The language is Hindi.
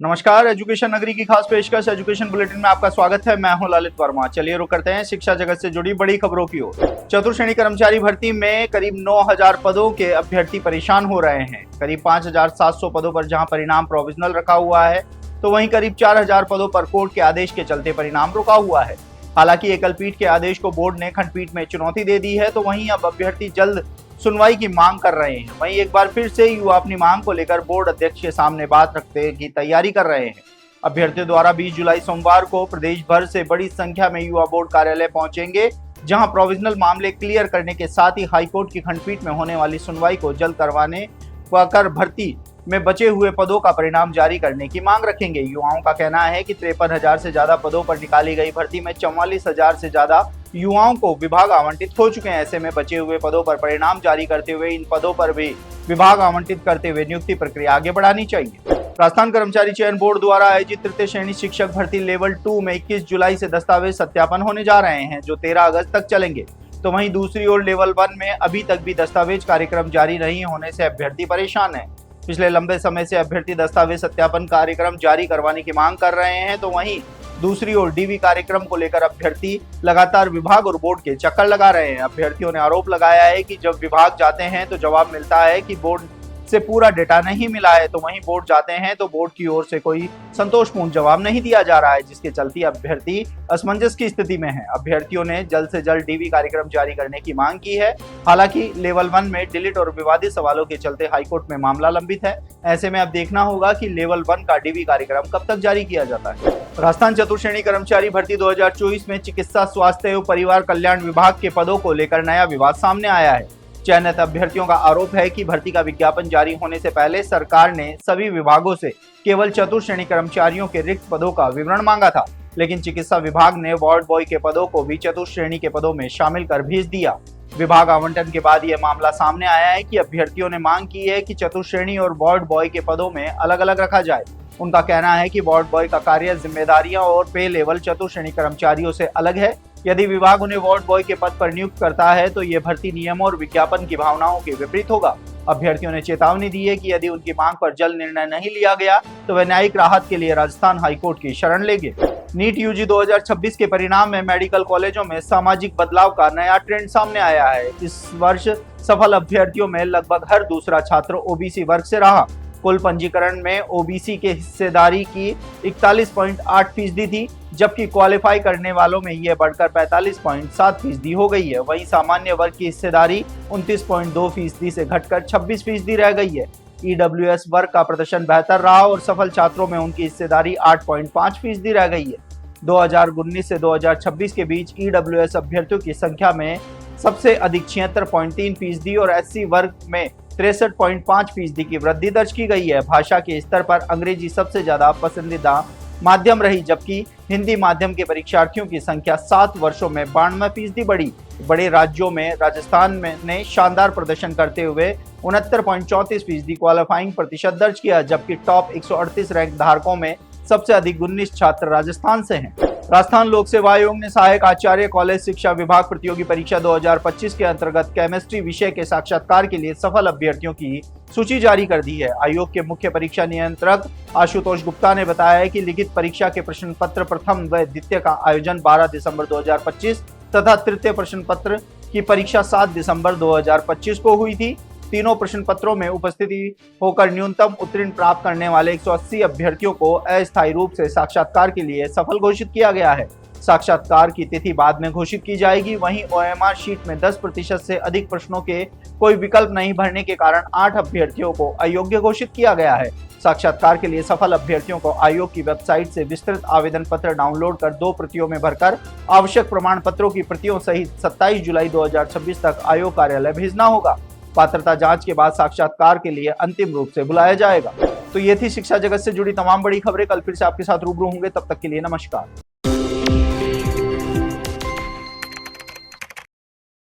नमस्कार, एजुकेशन नगरी की खास पेशकश एजुकेशन बुलेटिन में आपका स्वागत है। मैं हूं ललित वर्मा। चलिए रुक करते हैं शिक्षा जगत से जुड़ी बड़ी खबरों की ओर। चतुर्थ श्रेणी कर्मचारी भर्ती में करीब 9000 पदों के अभ्यर्थी परेशान हो रहे हैं। करीब 5700 पदों पर जहां परिणाम प्रोविजनल रखा हुआ है, तो वहीं करीब 4000 पदों पर कोर्ट के आदेश के चलते परिणाम रुका हुआ है। हालांकि एकल पीठ के आदेश को बोर्ड ने खंडपीठ में चुनौती दे दी है, तो वहीं अब अभ्यर्थी जल्द सुनवाई की मांग कर रहे हैं। वहीं एक बार फिर से युवा अपनी मांग को लेकर बोर्ड अध्यक्ष के सामने बात रखने की तैयारी कर रहे हैं। अभ्यर्थियों द्वारा 20 जुलाई सोमवार को प्रदेश भर से बड़ी संख्या में युवा बोर्ड कार्यालय पहुंचेंगे, जहां प्रोविजनल मामले क्लियर करने के साथ ही हाईकोर्ट की खंडपीठ में होने वाली सुनवाई को जल्द करवाने कर भर्ती में बचे हुए पदों का परिणाम जारी करने की मांग रखेंगे। युवाओं का कहना है कि 53,000 से ज्यादा पदों पर निकाली गई भर्ती में 44,000 से ज्यादा युवाओं को विभाग आवंटित हो चुके हैं। ऐसे में बचे हुए पदों पर परिणाम जारी करते हुए इन पदों पर भी विभाग आवंटित करते हुए नियुक्ति प्रक्रिया आगे बढ़ानी चाहिए। राजस्थान कर्मचारी चयन बोर्ड द्वारा आयोजित तृतीय श्रेणी शिक्षक भर्ती लेवल 2 में 21 जुलाई से दस्तावेज सत्यापन होने जा रहे हैं, जो 13 अगस्त तक चलेंगे। तो वहीं दूसरी ओर लेवल 1 में अभी तक भी दस्तावेज कार्यक्रम जारी नहीं होने से अभ्यर्थी परेशान है। पिछले लंबे समय से अभ्यर्थी दस्तावेज सत्यापन कार्यक्रम जारी करवाने की मांग कर रहे हैं, तो वहीं दूसरी ओर डीवी कार्यक्रम को लेकर अभ्यर्थी लगातार विभाग और बोर्ड के चक्कर लगा रहे हैं। अभ्यर्थियों ने आरोप लगाया है कि जब विभाग जाते हैं तो जवाब मिलता है कि बोर्ड से पूरा डेटा नहीं मिला है, तो वहीं बोर्ड जाते हैं तो बोर्ड की ओर से कोई संतोषपूर्ण जवाब नहीं दिया जा रहा है, जिसके चलते अभ्यर्थी असमंजस की स्थिति में है। अभ्यर्थियों ने जल्द से जल्द डीवी कार्यक्रम जारी करने की मांग की है। हालांकि लेवल 1 में डिलीट और विवादित सवालों के चलते हाईकोर्ट में मामला लंबित है। ऐसे में अब देखना होगा कि लेवल 1 का डीवी कार्यक्रम कब तक जारी किया जाता है। राजस्थान चतुर्थ श्रेणी कर्मचारी भर्ती 2024 में चिकित्सा, स्वास्थ्य एवं परिवार कल्याण विभाग के पदों को लेकर नया विवाद सामने आया है। चयनित अभ्यर्थियों का आरोप है कि भर्ती का विज्ञापन जारी होने से पहले सरकार ने सभी विभागों से केवल चतुर्थ श्रेणी कर्मचारियों के रिक्त पदों का विवरण मांगा था, लेकिन चिकित्सा विभाग ने वार्ड बॉय के पदों को भी चतुर्थ श्रेणी के पदों में शामिल कर भेज दिया। विभाग आवंटन के बाद यह मामला सामने आया है कि अभ्यर्थियों ने मांग की है कि चतुर्थ श्रेणी और वार्ड बॉय के पदों में अलग अलग रखा जाए। उनका कहना है कि वार्ड बॉय का कार्य, जिम्मेदारियां और पे लेवल चतुर्थ श्रेणी कर्मचारियों से अलग है। यदि विभाग उन्हें वार्ड बॉय के पद पर नियुक्त करता है तो ये भर्ती नियमों और विज्ञापन की भावनाओं के विपरीत होगा। अभ्यर्थियों ने चेतावनी दी है कि यदि उनकी मांग पर जल्द निर्णय नहीं लिया गया तो वे न्यायिक राहत के लिए राजस्थान हाईकोर्ट की शरण लेंगे। नीट यूजी 2026 के परिणाम में मेडिकल कॉलेजों में सामाजिक बदलाव का नया ट्रेंड सामने आया है। इस वर्ष सफल अभ्यर्थियों में लगभग हर दूसरा छात्र ओबीसी वर्ग से रहा। कुल पंजीकरण में ओबीसी के हिस्सेदारी की 41.8% थी, जबकि क्वालिफाई करने वालों में यह बढ़कर 45.7% हो गई है। वहीं सामान्य वर्ग की हिस्सेदारी 29.2% से घटकर 26% रह गई है। ईडब्ल्यूएस वर्ग का प्रदर्शन बेहतर रहा और सफल छात्रों में उनकी हिस्सेदारी 8.5% रह गई है। 2019 से 2026 के बीच ईडब्ल्यूएस अभ्यर्थियों की संख्या में सबसे अधिक 76.3% और एससी वर्ग में 63.5% की वृद्धि दर्ज की गई है। भाषा के स्तर पर अंग्रेजी सबसे ज्यादा पसंदीदा माध्यम रही, जबकि हिंदी माध्यम के परीक्षार्थियों की संख्या 7 वर्षों में 92% बढ़ी। बड़े राज्यों में राजस्थान ने शानदार प्रदर्शन करते हुए 69.34% क्वालिफाइंग प्रतिशत दर्ज किया, जबकि टॉप 138 रैंक धारकों में सबसे अधिक 19 छात्र राजस्थान से हैं। राजस्थान लोक सेवा आयोग ने सहायक आचार्य कॉलेज शिक्षा विभाग प्रतियोगी परीक्षा 2025 के अंतर्गत केमिस्ट्री विषय के साक्षात्कार के लिए सफल अभ्यर्थियों की सूची जारी कर दी है। आयोग के मुख्य परीक्षा नियंत्रक आशुतोष गुप्ता ने बताया है कि लिखित परीक्षा के प्रश्न पत्र प्रथम व द्वितीय का आयोजन 12 दिसंबर 2025 तथा तृतीय प्रश्न पत्र की परीक्षा 7 दिसंबर 2025 को हुई थी। तीनों प्रश्न पत्रों में उपस्थिति होकर न्यूनतम उत्तीर्ण प्राप्त करने वाले 180 अभ्यर्थियों को अस्थायी रूप से साक्षात्कार के लिए सफल घोषित किया गया है। साक्षात्कार की तिथि बाद में घोषित की जाएगी। वहीं ओएमआर शीट में 10% से अधिक प्रश्नों के कोई विकल्प नहीं भरने के कारण 8 अभ्यर्थियों को अयोग्य घोषित किया गया है। साक्षात्कार के लिए सफल अभ्यर्थियों को आयोग की वेबसाइट से विस्तृत आवेदन पत्र डाउनलोड कर 2 प्रतियों में भरकर आवश्यक प्रमाण पत्रों की प्रतियों सहित 27 जुलाई 2026 तक आयोग कार्यालय भेजना होगा। पात्रता जांच के बाद साक्षात्कार के लिए अंतिम रूप से बुलाया जाएगा। तो ये थी शिक्षा जगत से जुड़ी तमाम बड़ी खबरें। कल फिर से आपके साथ रूबरू होंगे, तब तक के लिए नमस्कार।